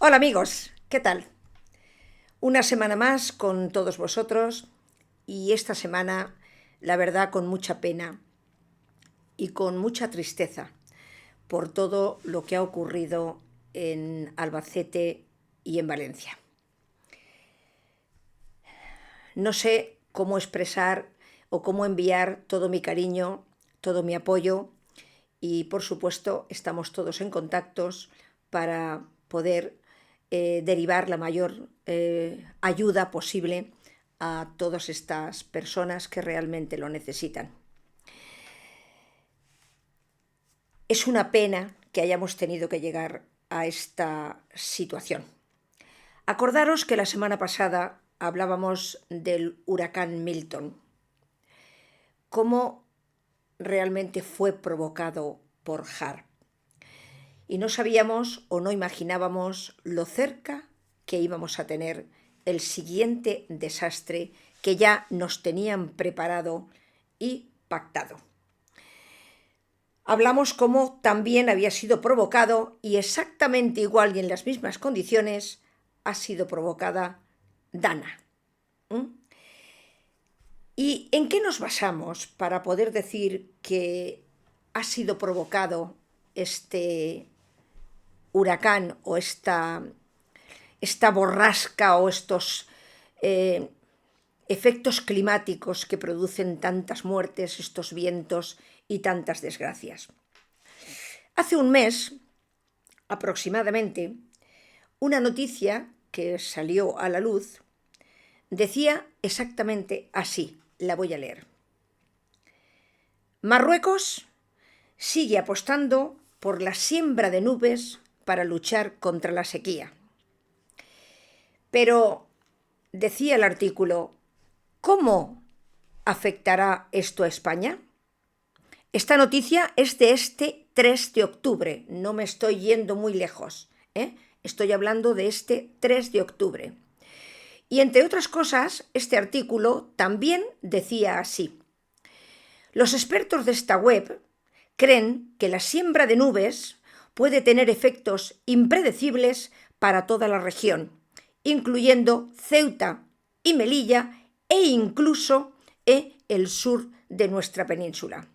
Hola amigos, ¿qué tal? Una semana más con todos vosotros y esta semana, la verdad, con mucha pena y con mucha tristeza por todo lo que ha ocurrido en Albacete y en Valencia. No sé cómo expresar o cómo enviar todo mi cariño, todo mi apoyo y por supuesto estamos todos en contactos para poder derivar la mayor ayuda posible a todas estas personas que realmente lo necesitan. Es una pena que hayamos tenido que llegar a esta situación. Acordaros que la semana pasada hablábamos del huracán Milton, cómo realmente fue provocado por Harp. Y no sabíamos o no imaginábamos lo cerca que íbamos a tener el siguiente desastre que ya nos tenían preparado y pactado. Hablamos cómo también había sido provocado y exactamente igual y en las mismas condiciones ha sido provocada Dana. ¿Y en qué nos basamos para poder decir que ha sido provocado este huracán o esta borrasca o estos efectos climáticos que producen tantas muertes, estos vientos y tantas desgracias? Hace un mes, aproximadamente, una noticia que salió a la luz decía exactamente así, la voy a leer. Marruecos sigue apostando por la siembra de nubes para luchar contra la sequía. Pero, decía el artículo, ¿cómo afectará esto a España? Esta noticia es de este 3 de octubre, no me estoy yendo muy lejos, estoy hablando de este 3 de octubre. Y entre otras cosas, este artículo también decía así. Los expertos de esta web creen que la siembra de nubes puede tener efectos impredecibles para toda la región, incluyendo Ceuta y Melilla e incluso el sur de nuestra península.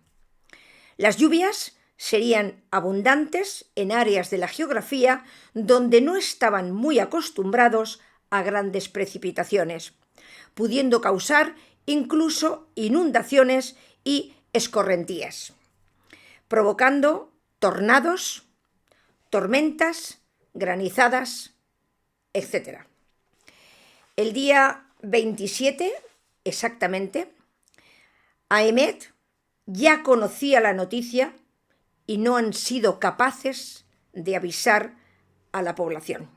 Las lluvias serían abundantes en áreas de la geografía donde no estaban muy acostumbrados a grandes precipitaciones, pudiendo causar incluso inundaciones y escorrentías, provocando tornados, tormentas, granizadas, etc. El día 27, exactamente, AEMET ya conocía la noticia y no han sido capaces de avisar a la población.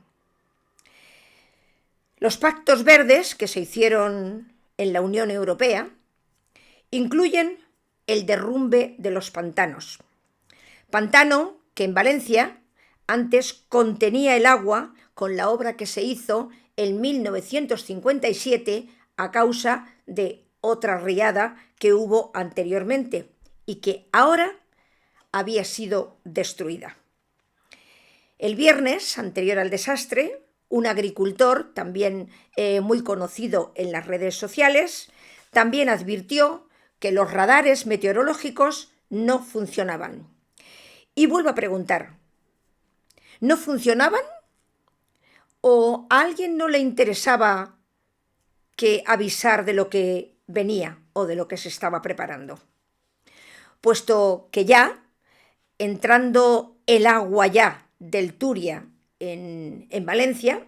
Los pactos verdes que se hicieron en la Unión Europea incluyen el derrumbe de los pantanos. Pantano que en Valencia antes contenía el agua con la obra que se hizo en 1957 a causa de otra riada que hubo anteriormente y que ahora había sido destruida. El viernes anterior al desastre, un agricultor, también muy conocido en las redes sociales, también advirtió que los radares meteorológicos no funcionaban. Y vuelvo a preguntar, ¿no funcionaban? ¿O a alguien no le interesaba que avisar de lo que venía o de lo que se estaba preparando? Puesto que ya, entrando el agua ya del Turia en Valencia,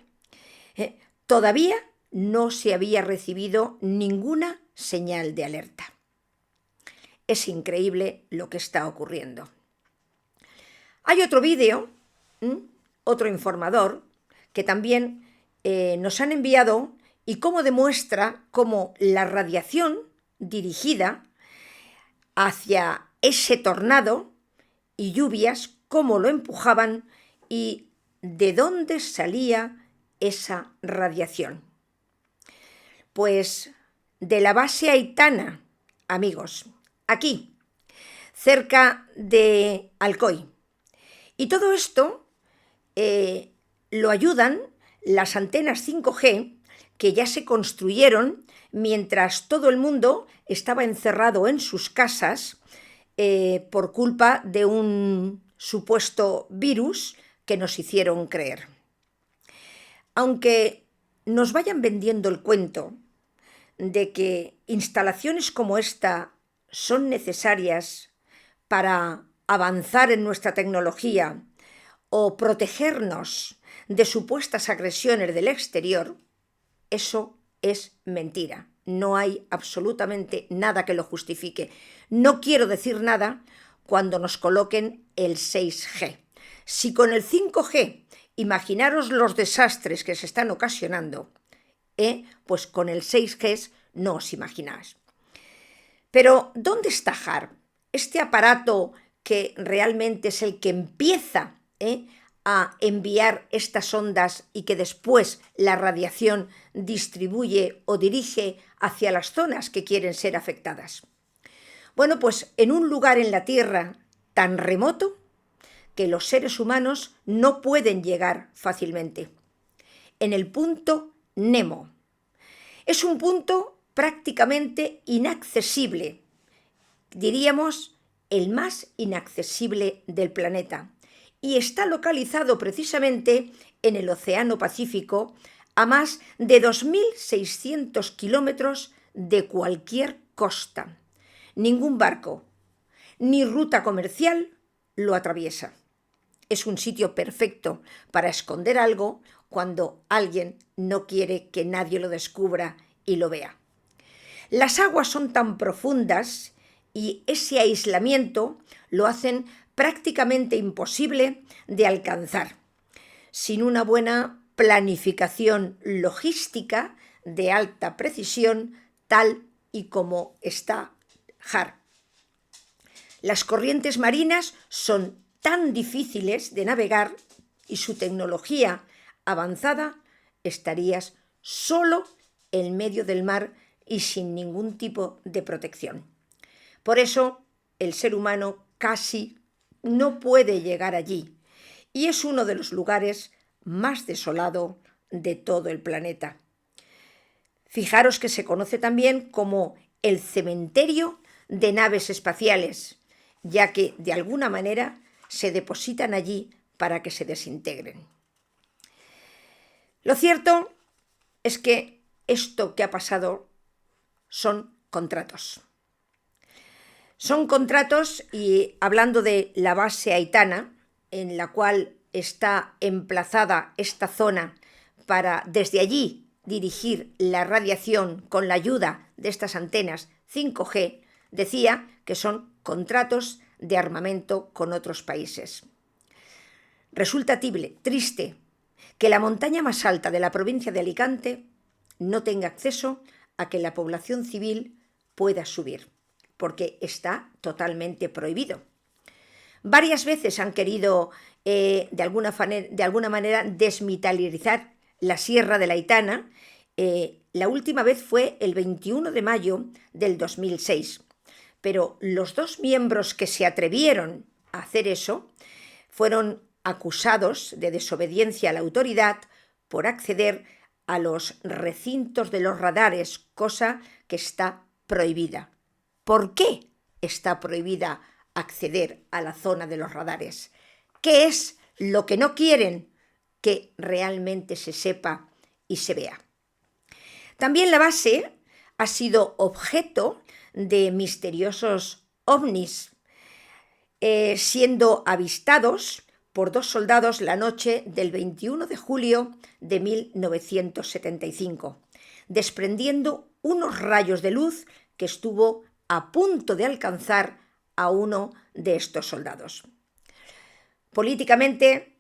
todavía no se había recibido ninguna señal de alerta. Es increíble lo que está ocurriendo. Hay otro vídeo, otro informador, que también nos han enviado y cómo demuestra cómo la radiación dirigida hacia ese tornado y lluvias, cómo lo empujaban y de dónde salía esa radiación. Pues de la base Aitana, amigos, aquí, cerca de Alcoy. Y todo esto lo ayudan las antenas 5G que ya se construyeron mientras todo el mundo estaba encerrado en sus casas por culpa de un supuesto virus que nos hicieron creer. Aunque nos vayan vendiendo el cuento de que instalaciones como esta son necesarias para avanzar en nuestra tecnología o protegernos de supuestas agresiones del exterior, eso es mentira. No hay absolutamente nada que lo justifique. No quiero decir nada cuando nos coloquen el 6G. Si con el 5G imaginaros los desastres que se están ocasionando, pues con el 6G no os imagináis. Pero ¿dónde está HARP? Este aparato que realmente es el que empieza a enviar estas ondas y que después la radiación distribuye o dirige hacia las zonas que quieren ser afectadas. Bueno, pues en un lugar en la Tierra tan remoto que los seres humanos no pueden llegar fácilmente. En el punto Nemo. Es un punto prácticamente inaccesible, diríamos el más inaccesible del planeta, y está localizado precisamente en el Océano Pacífico a más de 2.600 kilómetros de cualquier costa. Ningún barco ni ruta comercial lo atraviesa. Es un sitio perfecto para esconder algo cuando alguien no quiere que nadie lo descubra y lo vea. Las aguas son tan profundas y ese aislamiento lo hacen prácticamente imposible de alcanzar sin una buena planificación logística de alta precisión, tal y como está HARP. Las corrientes marinas son tan difíciles de navegar y su tecnología avanzada estarías solo en medio del mar y sin ningún tipo de protección. Por eso el ser humano casi no puede llegar allí y es uno de los lugares más desolados de todo el planeta. Fijaros que se conoce también como el cementerio de naves espaciales, ya que de alguna manera se depositan allí para que se desintegren. Lo cierto es que esto que ha pasado son contratos. Son contratos y hablando de la base haitana, en la cual está emplazada esta zona para desde allí dirigir la radiación con la ayuda de estas antenas 5G, decía que son contratos de armamento con otros países. Resulta triste que la montaña más alta de la provincia de Alicante no tenga acceso a que la población civil pueda subir, porque está totalmente prohibido. Varias veces han querido de alguna manera desmilitarizar la Sierra de la Aitana. La última vez fue el 21 de mayo del 2006. Pero los dos miembros que se atrevieron a hacer eso fueron acusados de desobediencia a la autoridad por acceder a los recintos de los radares, cosa que está prohibida. ¿Por qué está prohibida acceder a la zona de los radares? ¿Qué es lo que no quieren que realmente se sepa y se vea? También la base ha sido objeto de misteriosos ovnis, siendo avistados por dos soldados la noche del 21 de julio de 1975, desprendiendo unos rayos de luz que estuvo a punto de alcanzar a uno de estos soldados. Políticamente,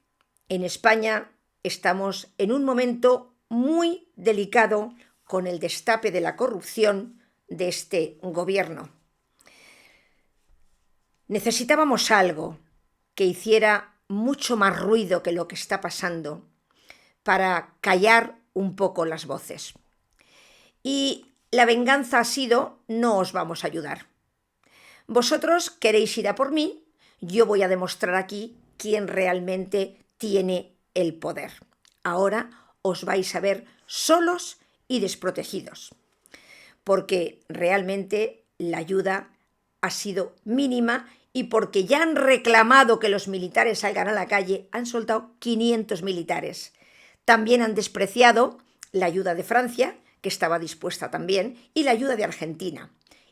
en España estamos en un momento muy delicado con el destape de la corrupción de este gobierno. Necesitábamos algo que hiciera mucho más ruido que lo que está pasando para callar un poco las voces. Y la venganza ha sido: no os vamos a ayudar. Vosotros queréis ir a por mí, yo voy a demostrar aquí quién realmente tiene el poder. ahora os vais a ver solos y desprotegidos, porque realmente la ayuda ha sido mínima y porque ya han reclamado que los militares salgan a la calle, han soltado 500 militares. También han despreciado la ayuda de Francia, que estaba dispuesta también, y la ayuda de Argentina.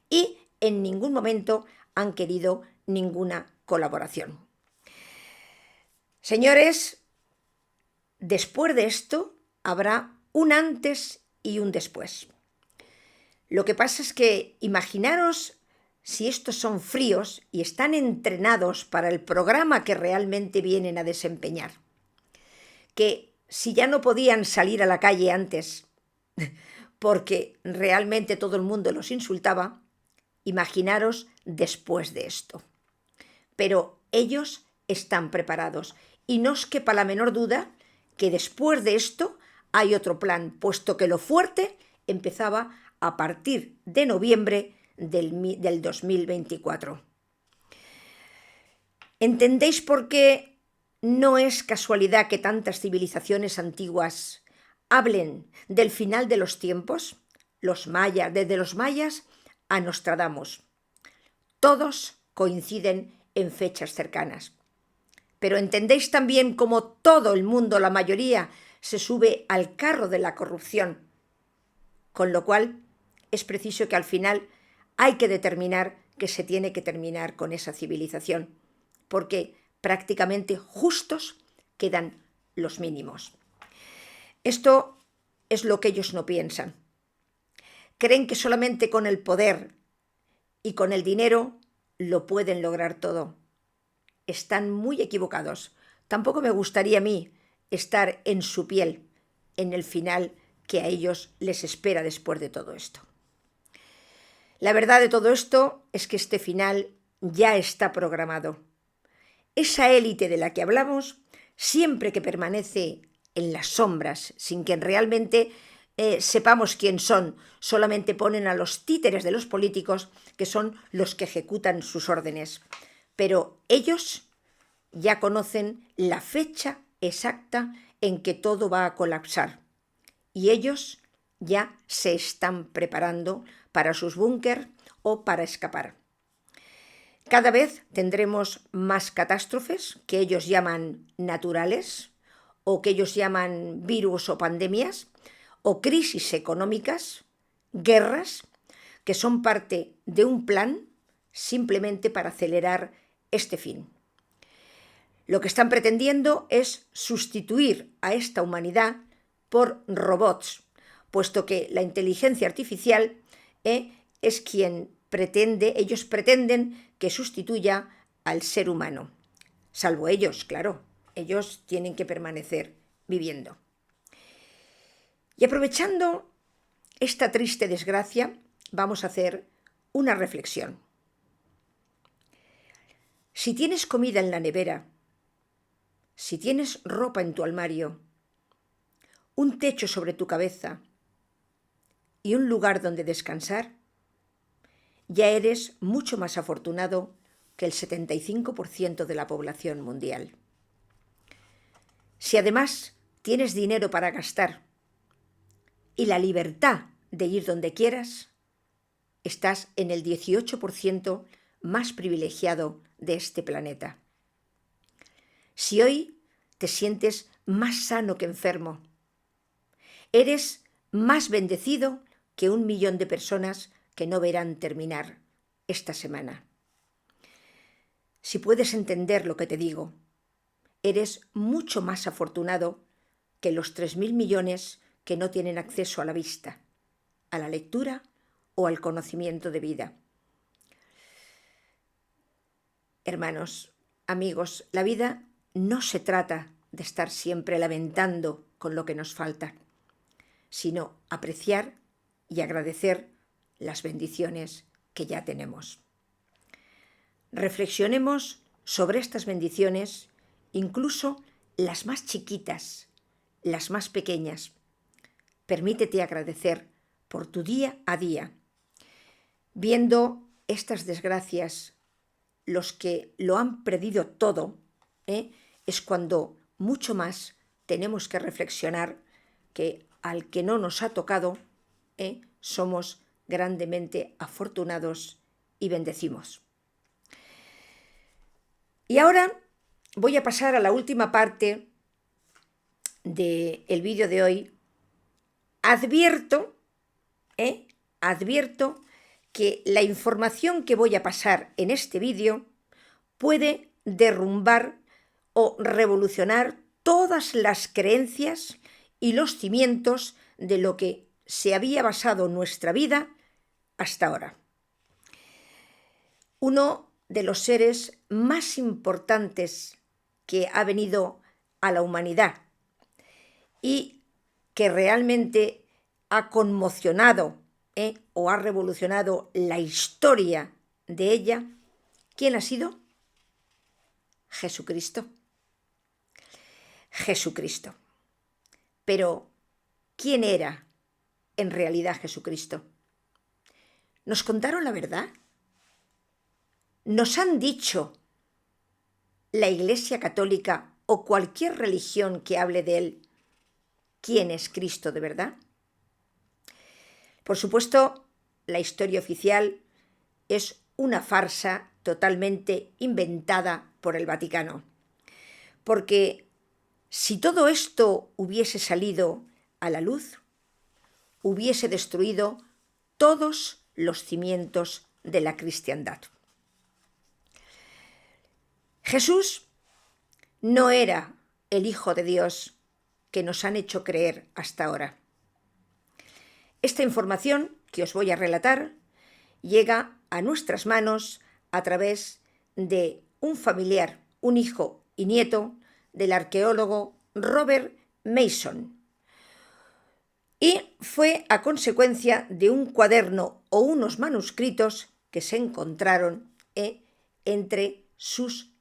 Y en ningún momento han querido ninguna colaboración. Señores, después de esto habrá un antes y un después. Lo que pasa es que imaginaros si estos son fríos y están entrenados para el programa que realmente vienen a desempeñar. Que si ya no podían salir a la calle antes porque realmente todo el mundo los insultaba, imaginaros después de esto. Pero ellos están preparados y no os quepa la menor duda que después de esto hay otro plan, puesto que lo fuerte empezaba a partir de noviembre del 2024. ¿Entendéis por qué no es casualidad que tantas civilizaciones antiguas hablen del final de los tiempos? Los mayas, desde los mayas a Nostradamus. Todos coinciden en fechas cercanas. Pero entendéis también cómo todo el mundo, la mayoría, se sube al carro de la corrupción. Con lo cual es preciso que al final hay que determinar que se tiene que terminar con esa civilización, porque prácticamente justos quedan los mínimos. Esto es lo que ellos no piensan. Creen que solamente con el poder y con el dinero lo pueden lograr todo. Están muy equivocados. Tampoco me gustaría a mí estar en su piel en el final que a ellos les espera después de todo esto. La verdad de todo esto es que este final ya está programado. Esa élite de la que hablamos, siempre que permanece en las sombras, sin que realmente sepamos quién son, solamente ponen a los títeres de los políticos, que son los que ejecutan sus órdenes. Pero ellos ya conocen la fecha exacta en que todo va a colapsar. Y ellos ya se están preparando para sus búnker o para escapar. Cada vez tendremos más catástrofes que ellos llaman naturales o que ellos llaman virus o pandemias o crisis económicas, guerras, que son parte de un plan simplemente para acelerar este fin. Lo que están pretendiendo es sustituir a esta humanidad por robots, puesto que la inteligencia artificial es quien ellos pretenden que sustituya al ser humano. Salvo ellos, claro, ellos tienen que permanecer viviendo. Y aprovechando esta triste desgracia, vamos a hacer una reflexión. Si tienes comida en la nevera, si tienes ropa en tu armario, un techo sobre tu cabeza y un lugar donde descansar, ya eres mucho más afortunado que el 75% de la población mundial. Si además tienes dinero para gastar y la libertad de ir donde quieras, estás en el 18% más privilegiado de este planeta. Si hoy te sientes más sano que enfermo, eres más bendecido que 1 millón de personas que no verán terminar esta semana. Si puedes entender lo que te digo, eres mucho más afortunado que los 3.000 millones que no tienen acceso a la vista, a la lectura o al conocimiento de vida. Hermanos, amigos, la vida no se trata de estar siempre lamentando con lo que nos falta, sino apreciar y agradecer las bendiciones que ya tenemos. Reflexionemos sobre estas bendiciones, incluso las más chiquitas, las más pequeñas. Permítete agradecer por tu día a día. Viendo estas desgracias, los que lo han perdido todo, es cuando mucho más tenemos que reflexionar que al que no nos ha tocado, somos grandemente afortunados y bendecimos. Y ahora voy a pasar a la última parte del vídeo de hoy. Advierto que la información que voy a pasar en este vídeo puede derrumbar o revolucionar todas las creencias y los cimientos de lo que se había basado nuestra vida hasta ahora. Uno de los seres más importantes que ha venido a la humanidad y que realmente ha conmocionado o ha revolucionado la historia de ella, ¿quién ha sido? Jesucristo. Jesucristo. Pero, ¿quién era en realidad Jesucristo? ¿Nos contaron la verdad? ¿Nos han dicho la Iglesia Católica o cualquier religión que hable de él quién es Cristo de verdad? Por supuesto, la historia oficial es una farsa totalmente inventada por el Vaticano, porque si todo esto hubiese salido a la luz, hubiese destruido todos los cimientos de la cristiandad. Jesús no era el Hijo de Dios que nos han hecho creer hasta ahora. Esta información que os voy a relatar llega a nuestras manos a través de un familiar, un hijo y nieto del arqueólogo Robert Mason. Y fue a consecuencia de un cuaderno o unos manuscritos que se encontraron entre sus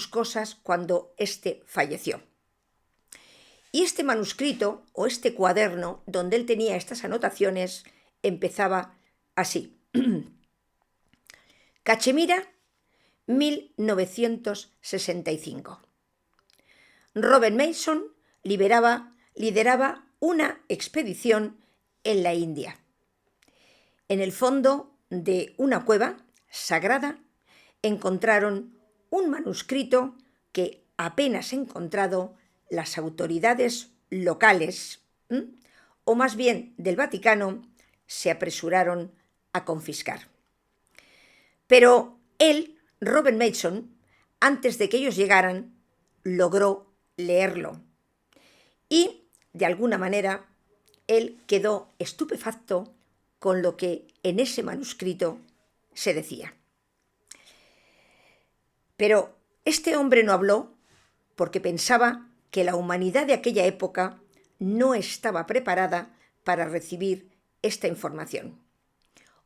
cosas cuando éste falleció. Y este manuscrito o este cuaderno donde él tenía estas anotaciones empezaba así. Cachemira, 1965. Robert Mason lideraba una expedición en la India. En el fondo de una cueva sagrada encontraron un manuscrito que apenas encontrado las autoridades locales, o más bien del Vaticano, se apresuraron a confiscar. Pero él, Robert Mason, antes de que ellos llegaran, logró leerlo. Y, de alguna manera, él quedó estupefacto con lo que en ese manuscrito se decía. Pero este hombre no habló porque pensaba que la humanidad de aquella época no estaba preparada para recibir esta información.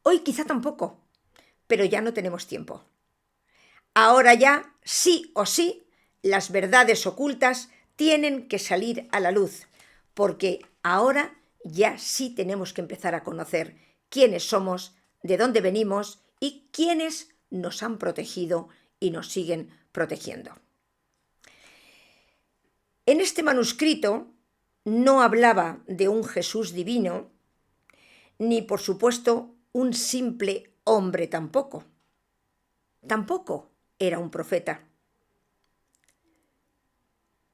Hoy quizá tampoco, pero ya no tenemos tiempo. Ahora ya, sí o sí, las verdades ocultas tienen que salir a la luz, porque ahora ya sí tenemos que empezar a conocer quiénes somos, de dónde venimos y quiénes nos han protegido y nos siguen protegiendo. En este manuscrito no hablaba de un Jesús divino, ni por supuesto un simple hombre tampoco. Tampoco era un profeta.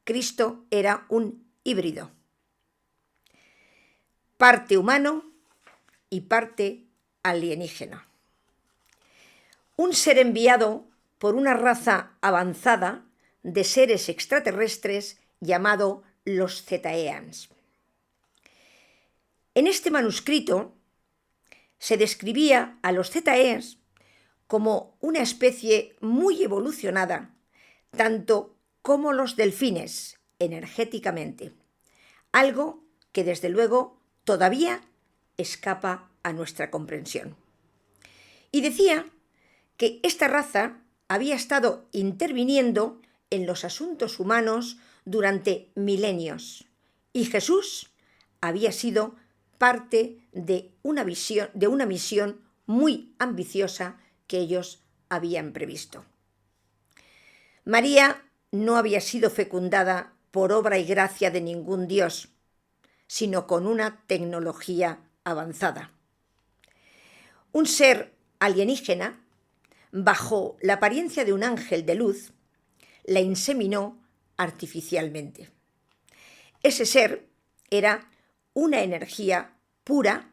Cristo era un híbrido, parte humano y parte alienígena. Un ser enviado por una raza avanzada de seres extraterrestres llamado los Zetaeans. En este manuscrito se describía a los Zetaeans como una especie muy evolucionada, tanto como los delfines energéticamente, algo que desde luego todavía escapa a nuestra comprensión. Y decía que esta raza había estado interviniendo en los asuntos humanos durante milenios y Jesús había sido parte de una misión muy ambiciosa que ellos habían previsto. María no había sido fecundada por obra y gracia de ningún dios, sino con una tecnología avanzada. Un ser alienígena, bajo la apariencia de un ángel de luz, la inseminó artificialmente. Ese ser era una energía pura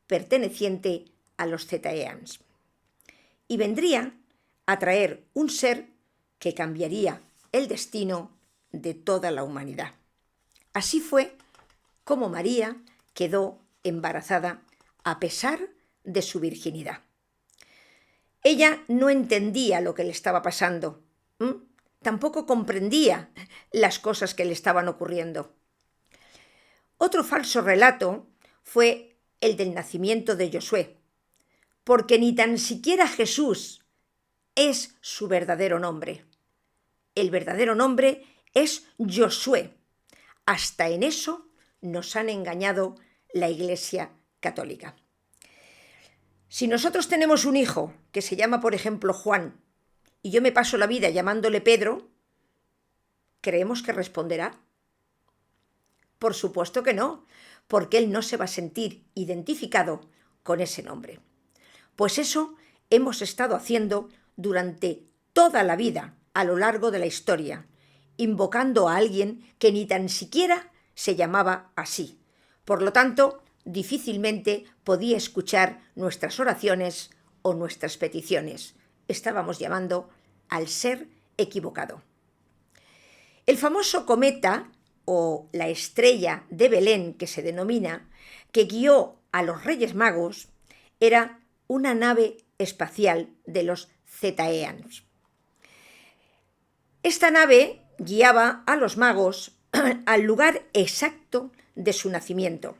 perteneciente a los Zetaeans y vendría a traer un ser que cambiaría el destino de toda la humanidad. Así fue como María quedó embarazada a pesar de su virginidad. Ella no entendía lo que le estaba pasando, tampoco comprendía las cosas que le estaban ocurriendo. Otro falso relato fue el del nacimiento de Josué, porque ni tan siquiera Jesús es su verdadero nombre. El verdadero nombre es Josué. Hasta en eso nos han engañado la Iglesia Católica. Si nosotros tenemos un hijo que se llama, por ejemplo, Juan, y yo me paso la vida llamándole Pedro, ¿creemos que responderá? Por supuesto que no, porque él no se va a sentir identificado con ese nombre. Pues eso hemos estado haciendo durante toda la vida, a lo largo de la historia, invocando a alguien que ni tan siquiera se llamaba así. Por lo tanto, difícilmente podía escuchar nuestras oraciones o nuestras peticiones. Estábamos llamando al ser equivocado. El famoso cometa o la estrella de Belén, que se denomina, que guió a los Reyes Magos, era una nave espacial de los Zetaeans. Esta nave guiaba a los magos al lugar exacto de su nacimiento.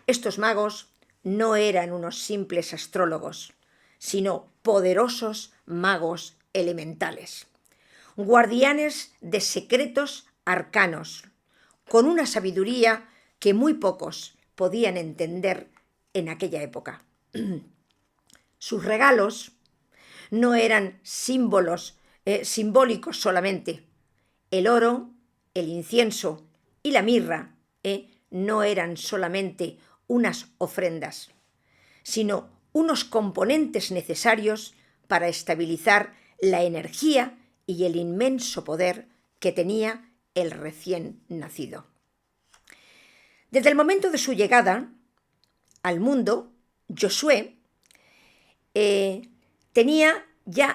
Estos magos no eran unos simples astrólogos, sino poderosos magos elementales, guardianes de secretos arcanos, con una sabiduría que muy pocos podían entender en aquella época. Sus regalos no eran simbólicos solamente. El oro, el incienso y la mirra no eran solamente unas ofrendas, sino unos componentes necesarios para estabilizar la energía y el inmenso poder que tenía el recién nacido. Desde el momento de su llegada al mundo, Josué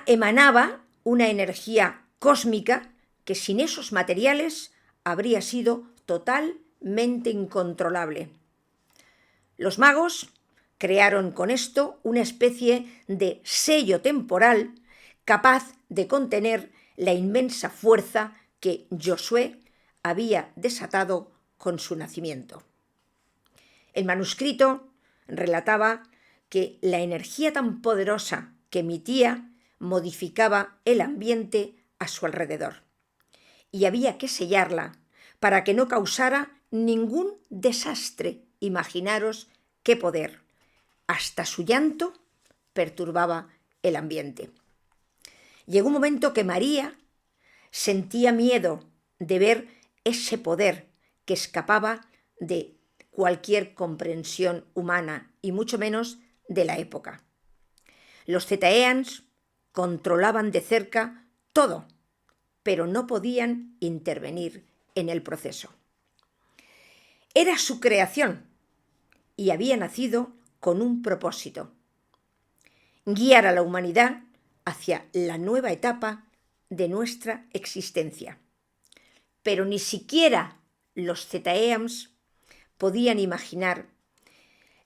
emanaba una energía cósmica que sin esos materiales habría sido totalmente incontrolable. Los magos crearon con esto una especie de sello temporal capaz de contener la inmensa fuerza que Josué había desatado con su nacimiento. El manuscrito relataba que la energía tan poderosa que emitía modificaba el ambiente a su alrededor y había que sellarla para que no causara ningún desastre. Imaginaros qué poder. Hasta su llanto perturbaba el ambiente. Llegó un momento que María sentía miedo de ver ese poder que escapaba de cualquier comprensión humana y mucho menos de la época. Los Zetaeans controlaban de cerca todo, pero no podían intervenir en el proceso. Era su creación y había nacido con un propósito: guiar a la humanidad hacia la nueva etapa de nuestra existencia. Pero ni siquiera los Zetaeans podían imaginar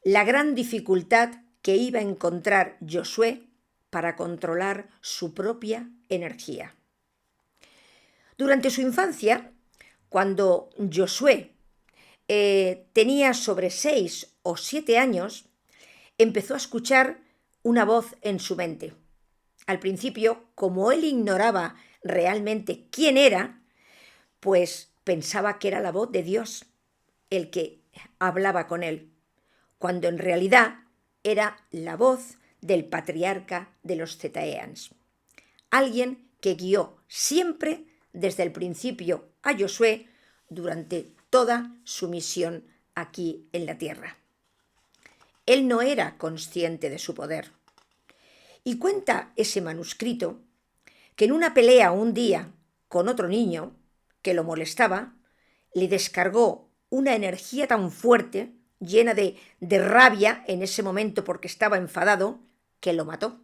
la gran dificultad que iba a encontrar Josué para controlar su propia energía. Durante su infancia, cuando Josué tenía sobre 6 o 7 años, empezó a escuchar una voz en su mente. Al principio, como él ignoraba realmente quién era, pues pensaba que era la voz de Dios el que hablaba con él, cuando en realidad era la voz del patriarca de los Zetaeans, alguien que guió siempre desde el principio a Josué durante toda su misión aquí en la tierra. Él no era consciente de su poder. Y cuenta ese manuscrito que en una pelea un día con otro niño que lo molestaba, le descargó una energía tan fuerte, llena de rabia en ese momento porque estaba enfadado, que lo mató.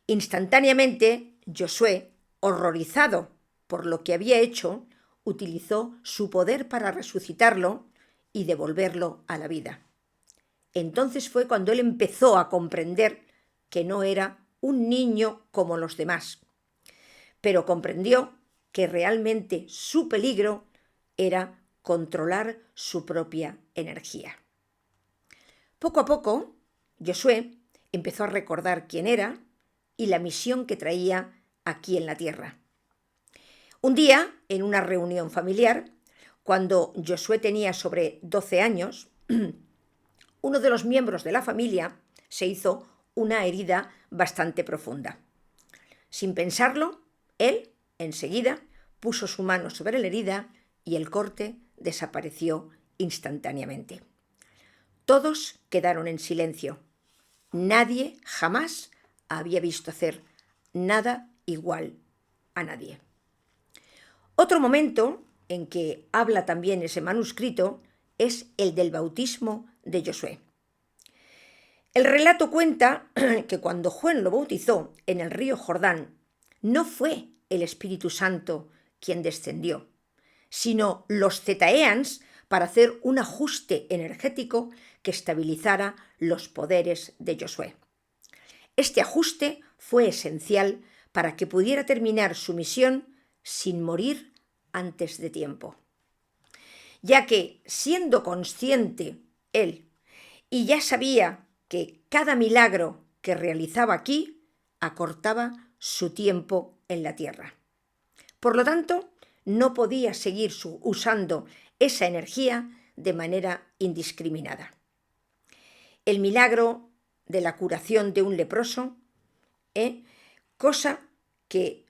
Instantáneamente, Josué, horrorizado por lo que había hecho, utilizó su poder para resucitarlo y devolverlo a la vida. Entonces fue cuando él empezó a comprender que no era un niño como los demás, pero comprendió que realmente su peligro era controlar su propia energía. Poco a poco, Josué empezó a recordar quién era y la misión que traía aquí en la tierra. Un día, en una reunión familiar, cuando Josué tenía sobre 12 años, uno de los miembros de la familia se hizo una herida bastante profunda. Sin pensarlo, él, enseguida, puso su mano sobre la herida y el corte desapareció instantáneamente. Todos quedaron en silencio. Nadie jamás había visto hacer nada igual a nadie. Otro momento en que habla también ese manuscrito es el del bautismo de Josué. El relato cuenta que cuando Juan lo bautizó en el río Jordán, no fue el Espíritu Santo quien descendió, sino los cetaeans para hacer un ajuste energético que estabilizara los poderes de Josué. Este ajuste fue esencial para que pudiera terminar su misión sin morir antes de tiempo, ya que, siendo consciente él y ya sabía que cada milagro que realizaba aquí acortaba su tiempo en la tierra. Por lo tanto, no podía seguir usando esa energía de manera indiscriminada. El milagro de la curación de un leproso, cosa que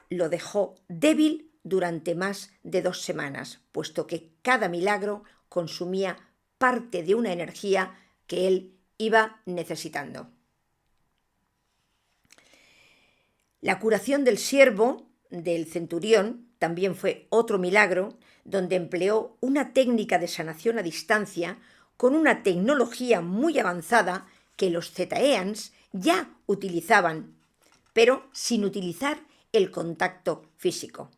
lo dejó débil durante más de 2 semanas, puesto que cada milagro consumía parte de una energía que él iba necesitando. La curación del siervo del centurión también fue otro milagro, donde empleó una técnica de sanación a distancia con una tecnología muy avanzada que los cetaeans ya utilizaban, pero sin utilizar el contacto físico.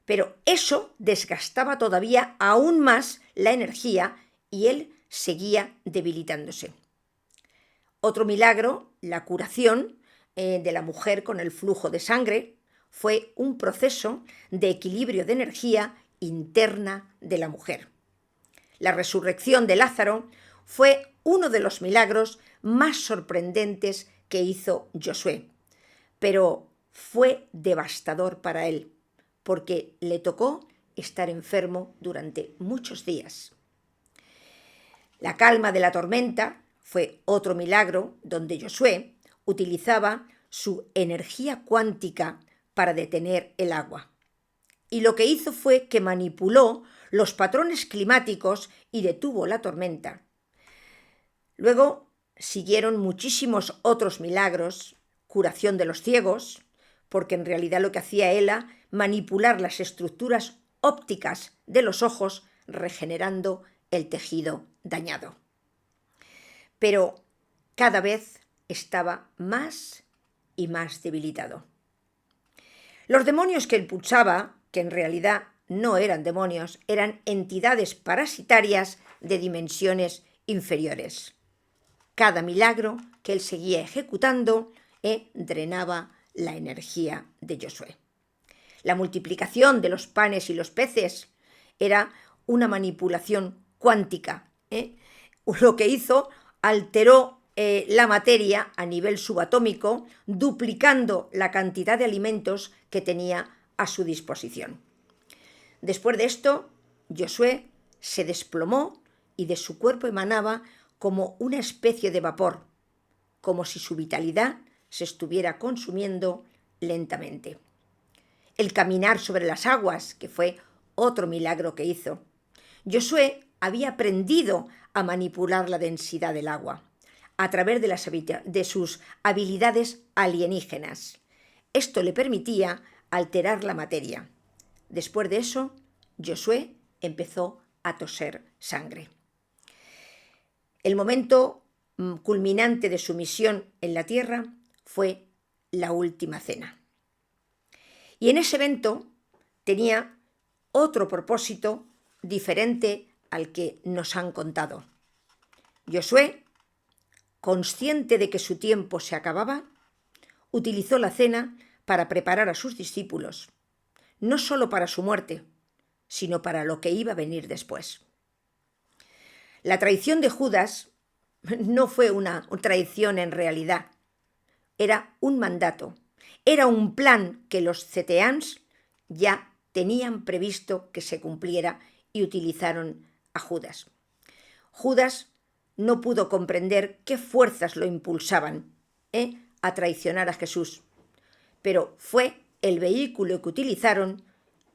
Pero eso desgastaba todavía aún más la energía y él seguía debilitándose. Otro milagro, la curación de la mujer con el flujo de sangre, fue un proceso de equilibrio de energía interna de la mujer. La resurrección de Lázaro fue uno de los milagros más sorprendentes que hizo Josué, pero fue devastador para él, porque le tocó estar enfermo durante muchos días. La calma de la tormenta fue otro milagro donde Josué utilizaba su energía cuántica para detener el agua. Y lo que hizo fue que manipuló los patrones climáticos y detuvo la tormenta. Luego siguieron muchísimos otros milagros, curación de los ciegos, porque en realidad lo que hacía era manipular las estructuras ópticas de los ojos, regenerando el tejido dañado. Pero cada vez estaba más y más debilitado. Los demonios que él pulsaba, que en realidad no eran demonios, eran entidades parasitarias de dimensiones inferiores. Cada milagro que él seguía ejecutando drenaba la energía de Josué. La multiplicación de los panes y los peces era una manipulación cuántica. Lo que hizo, alteró la materia a nivel subatómico, duplicando la cantidad de alimentos que tenía a su disposición. Después de esto, Josué se desplomó y de su cuerpo emanaba como una especie de vapor, como si su vitalidad se estuviera consumiendo lentamente. el caminar sobre las aguas, que fue otro milagro que hizo. Josué había aprendido a manipular la densidad del agua a través de sus habilidades alienígenas. Esto le permitía alterar la materia. Después de eso, Josué empezó a toser sangre. El momento culminante de su misión en la tierra fue la última cena. Y en ese evento tenía otro propósito diferente al que nos han contado. Josué, consciente de que su tiempo se acababa, utilizó la cena para preparar a sus discípulos, no solo para su muerte, sino para lo que iba a venir después. La traición de Judas no fue una traición en realidad, era un mandato, era un plan que los ceteans ya tenían previsto que se cumpliera y utilizaron a Judas. Judas no pudo comprender qué fuerzas lo impulsaban a traicionar a Jesús, pero fue el vehículo que utilizaron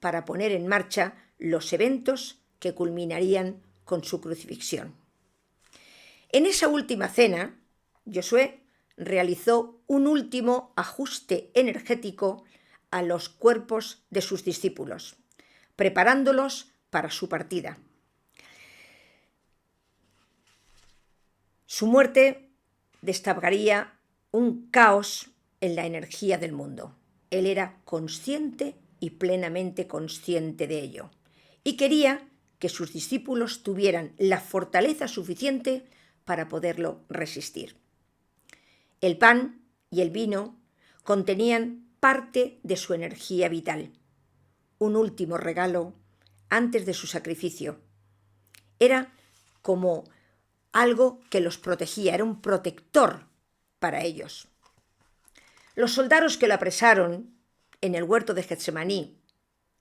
para poner en marcha los eventos que culminarían con su crucifixión. En esa última cena, Josué realizó un último ajuste energético a los cuerpos de sus discípulos, preparándolos para su partida. Su muerte destaparía un caos en la energía del mundo. Él era consciente y plenamente consciente de ello, y quería que sus discípulos tuvieran la fortaleza suficiente para poderlo resistir. El pan y el vino contenían parte de su energía vital, un último regalo antes de su sacrificio. Era como algo que los protegía, era un protector para ellos. Los soldados que lo apresaron en el huerto de Getsemaní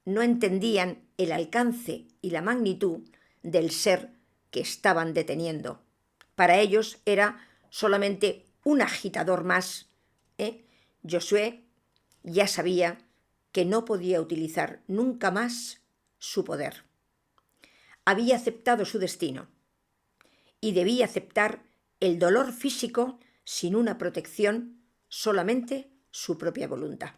no entendían el alcance y la magnitud del ser que estaban deteniendo. Para ellos era solamente un agitador más. Josué ya sabía que no podía utilizar nunca más su poder. Había aceptado su destino y debía aceptar el dolor físico sin una protección, solamente su propia voluntad.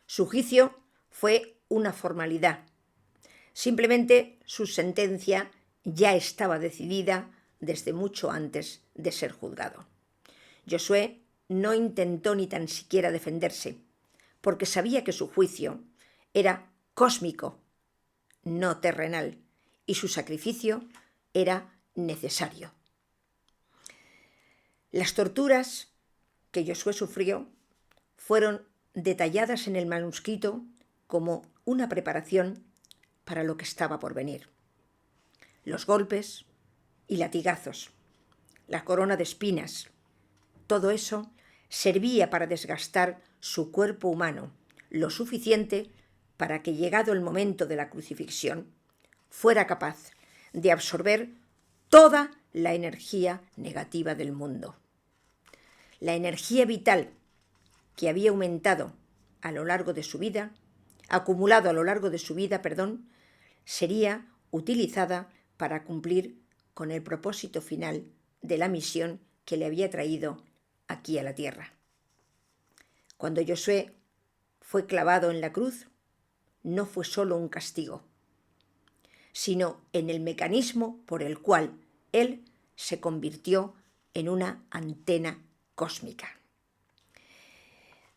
Su juicio fue una formalidad. Simplemente su sentencia ya estaba decidida desde mucho antes de ser juzgado. Josué no intentó ni tan siquiera defenderse, porque sabía que su juicio era cósmico, no terrenal, y su sacrificio era necesario. Las torturas que Josué sufrió fueron detalladas en el manuscrito como una preparación para lo que estaba por venir. Los golpes y latigazos, la corona de espinas, todo eso servía para desgastar su cuerpo humano lo suficiente para que, llegado el momento de la crucifixión, fuera capaz de absorber toda la energía negativa del mundo. La energía vital que había aumentado a lo largo de su vida, acumulado a lo largo de su vida, sería utilizada para cumplir con el propósito final de la misión que le había traído aquí a la tierra. Cuando Josué fue clavado en la cruz, no fue solo un castigo, sino en el mecanismo por el cual él se convirtió en una antena cósmica.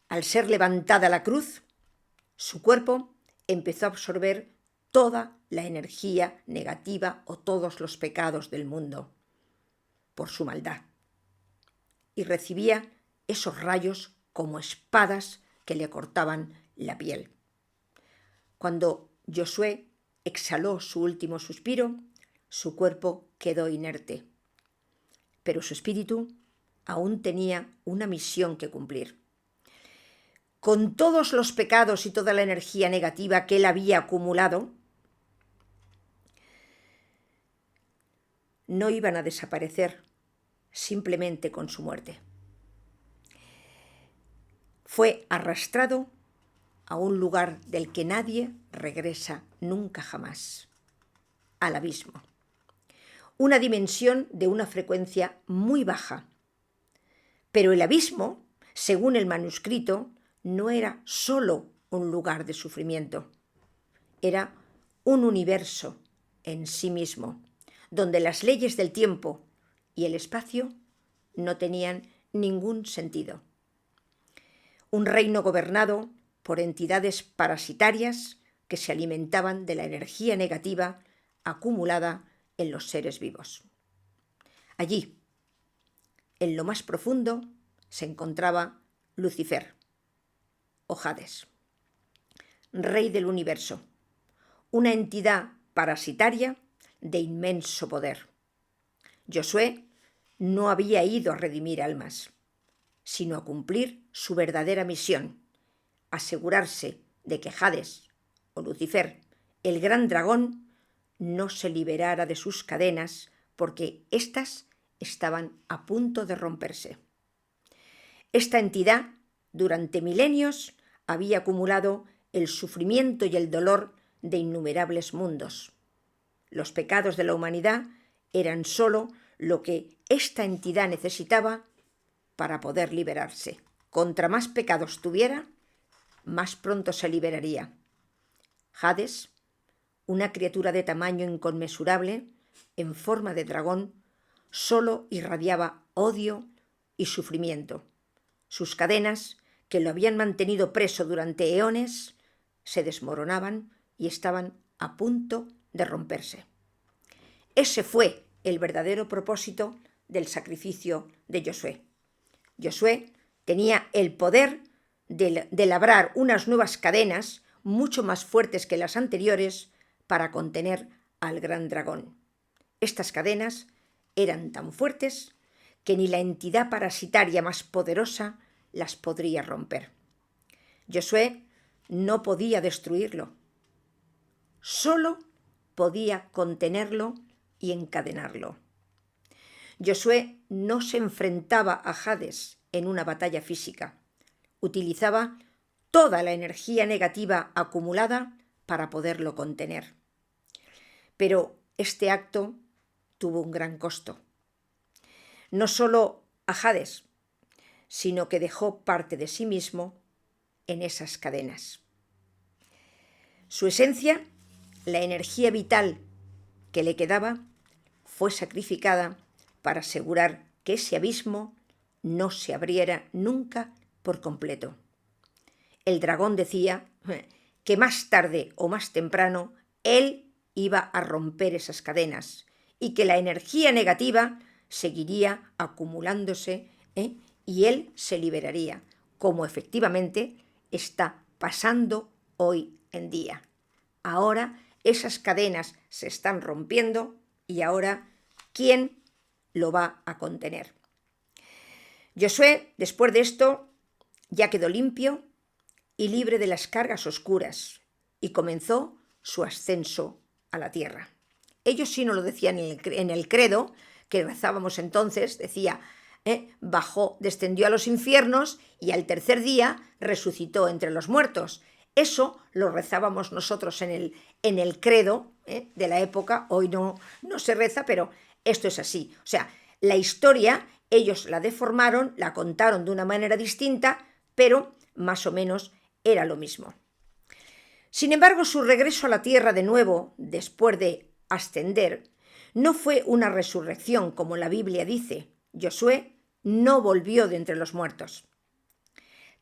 Al ser levantada la cruz, su cuerpo empezó a absorber toda la energía negativa o todos los pecados del mundo por su maldad, y recibía esos rayos como espadas que le cortaban la piel. Cuando Josué exhaló su último suspiro, su cuerpo quedó inerte, pero su espíritu aún tenía una misión que cumplir. Con todos los pecados y toda la energía negativa que él había acumulado, no iban a desaparecer simplemente con su muerte. Fue arrastrado a un lugar del que nadie regresa nunca jamás, al abismo. Una dimensión de una frecuencia muy baja. Pero el abismo, según el manuscrito, no era solo un lugar de sufrimiento, era un universo en sí mismo, donde las leyes del tiempo y el espacio no tenían ningún sentido. Un reino gobernado por entidades parasitarias que se alimentaban de la energía negativa acumulada en los seres vivos. Allí, en lo más profundo, se encontraba Lucifer, o Hades, rey del universo, una entidad parasitaria de inmenso poder. Josué no había ido a redimir almas, sino a cumplir su verdadera misión, asegurarse de que Hades, o Lucifer, el gran dragón, no se liberara de sus cadenas porque éstas estaban a punto de romperse. Esta entidad, durante milenios, había acumulado el sufrimiento y el dolor de innumerables mundos. Los pecados de la humanidad eran sólo lo que esta entidad necesitaba para poder liberarse. Contra más pecados tuviera, más pronto se liberaría. Hades, una criatura de tamaño inconmensurable, en forma de dragón, solo irradiaba odio y sufrimiento. Sus cadenas, que lo habían mantenido preso durante eones, se desmoronaban y estaban a punto de romperse. Ese fue el verdadero propósito del sacrificio de Josué. Josué tenía el poder de labrar unas nuevas cadenas mucho más fuertes que las anteriores para contener al gran dragón. Estas cadenas eran tan fuertes que ni la entidad parasitaria más poderosa las podría romper. Josué no podía destruirlo, solo podía contenerlo y encadenarlo. Josué no se enfrentaba a Hades en una batalla física, utilizaba toda la energía negativa acumulada para poderlo contener. Pero este acto tuvo un gran costo. No solo a Hades, sino que dejó parte de sí mismo en esas cadenas. Su esencia, la energía vital que le quedaba, fue sacrificada para asegurar que ese abismo no se abriera nunca por completo. El dragón decía que más tarde o más temprano él iba a romper esas cadenas y que la energía negativa seguiría acumulándose y él se liberaría, como efectivamente está pasando hoy en día. Ahora esas cadenas se están rompiendo y ahora, ¿quién lo va a contener? Josué, después de esto, ya quedó limpio y libre de las cargas oscuras y comenzó su ascenso a la tierra. Ellos sí no lo decían en el credo que rezábamos entonces, decía, bajó, descendió a los infiernos y al tercer día resucitó entre los muertos. Eso lo rezábamos nosotros en el credo de la época. Hoy no se reza, pero esto es así. O sea, la historia ellos la deformaron, la contaron de una manera distinta, pero más o menos era lo mismo. Sin embargo, su regreso a la tierra de nuevo, después de ascender, no fue una resurrección como la Biblia dice. Josué no volvió de entre los muertos.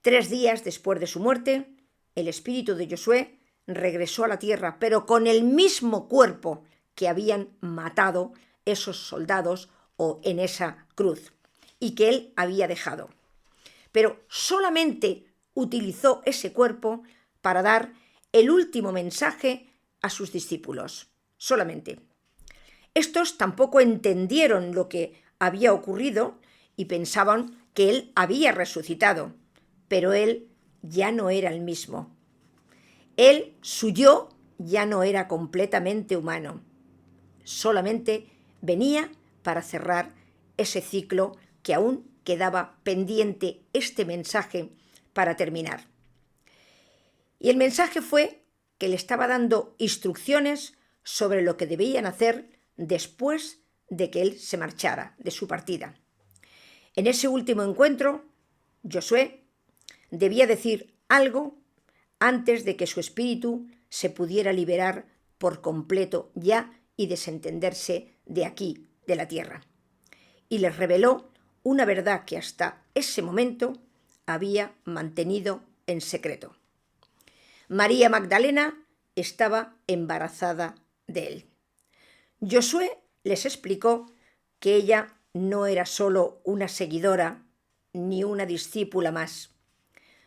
3 días después de su muerte, el espíritu de Josué regresó a la tierra, pero con el mismo cuerpo que habían matado esos soldados o en esa cruz y que él había dejado. Pero solamente utilizó ese cuerpo para dar el último mensaje a sus discípulos. Solamente. Estos tampoco entendieron lo que había ocurrido y pensaban que él había resucitado, pero él ya no era el mismo. Su yo ya no era completamente humano. Solamente venía para cerrar ese ciclo que aún quedaba pendiente este mensaje para terminar. Y el mensaje fue que le estaba dando instrucciones sobre lo que debían hacer después de que él se marchara de su partida. En ese último encuentro, Josué debía decir algo antes de que su espíritu se pudiera liberar por completo ya y desentenderse de aquí, de la tierra. Y les reveló una verdad que hasta ese momento había mantenido en secreto. María Magdalena estaba embarazada de él. Josué les explicó que ella no era solo una seguidora ni una discípula más,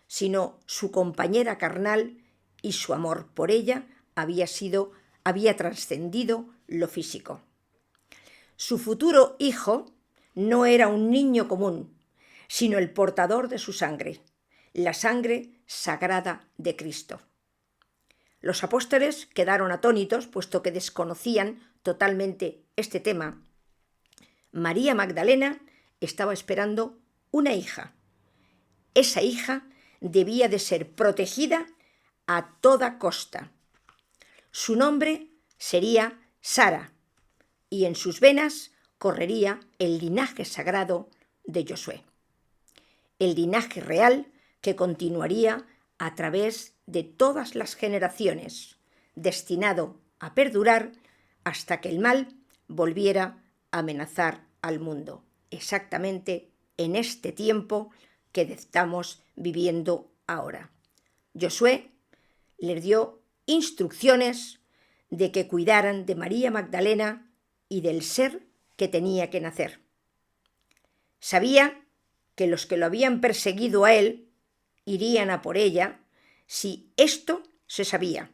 sino su compañera carnal, y su amor por ella había trascendido lo físico. Su futuro hijo no era un niño común, sino el portador de su sangre, la sangre sagrada de Cristo. Los apóstoles quedaron atónitos, puesto que desconocían totalmente este tema. María Magdalena estaba esperando una hija. Esa hija debía de ser protegida a toda costa. Su nombre sería Sara, y en sus venas correría el linaje sagrado de Josué, el linaje real que continuaría a través de todas las generaciones, destinado a perdurar hasta que el mal volviera a amenazar al mundo, exactamente en este tiempo que estamos viviendo ahora. Josué les dio instrucciones de que cuidaran de María Magdalena y del ser que tenía que nacer. Sabía que los que lo habían perseguido a él irían a por ella si esto se sabía.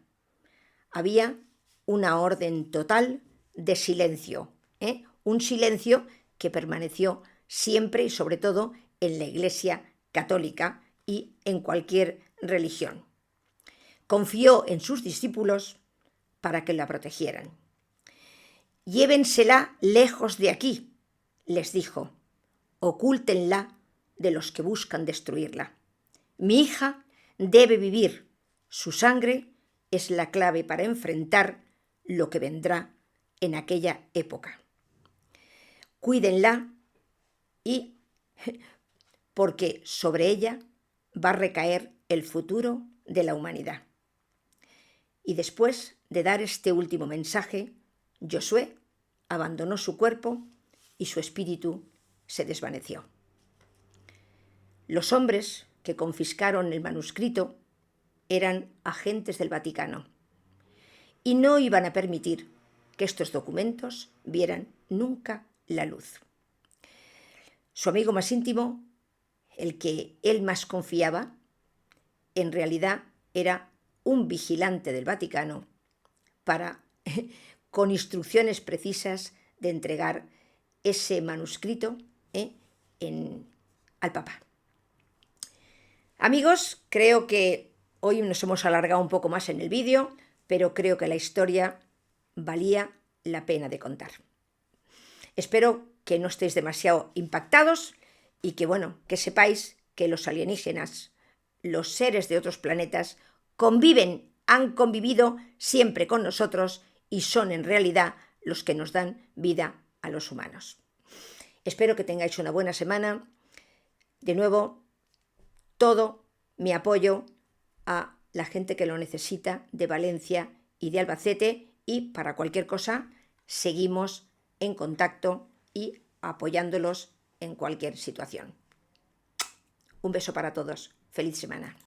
Había una orden total de silencio, un silencio que permaneció siempre y sobre todo en la Iglesia católica y en cualquier religión. Confió en sus discípulos para que la protegieran. Llévensela lejos de aquí, les dijo, ocúltenla de los que buscan destruirla. Mi hija debe vivir, su sangre es la clave para enfrentar lo que vendrá en aquella época. Cuídenla y porque sobre ella va a recaer el futuro de la humanidad. Y después de dar este último mensaje, Josué abandonó su cuerpo y su espíritu se desvaneció. Los hombres que confiscaron el manuscrito eran agentes del Vaticano y no iban a permitir que estos documentos vieran nunca la luz. Su amigo más íntimo, el que él más confiaba, en realidad era un vigilante del Vaticano con instrucciones precisas de entregar ese manuscrito al Papa. Amigos, creo que hoy nos hemos alargado un poco más en el vídeo, pero creo que la historia valía la pena de contar. Espero que no estéis demasiado impactados y que sepáis que los alienígenas, los seres de otros planetas, han convivido siempre con nosotros y son en realidad los que nos dan vida a los humanos. Espero que tengáis una buena semana. De nuevo, todo mi apoyo a la gente que lo necesita de Valencia y de Albacete, y para cualquier cosa seguimos en contacto y apoyándolos en cualquier situación. Un beso para todos. Feliz semana.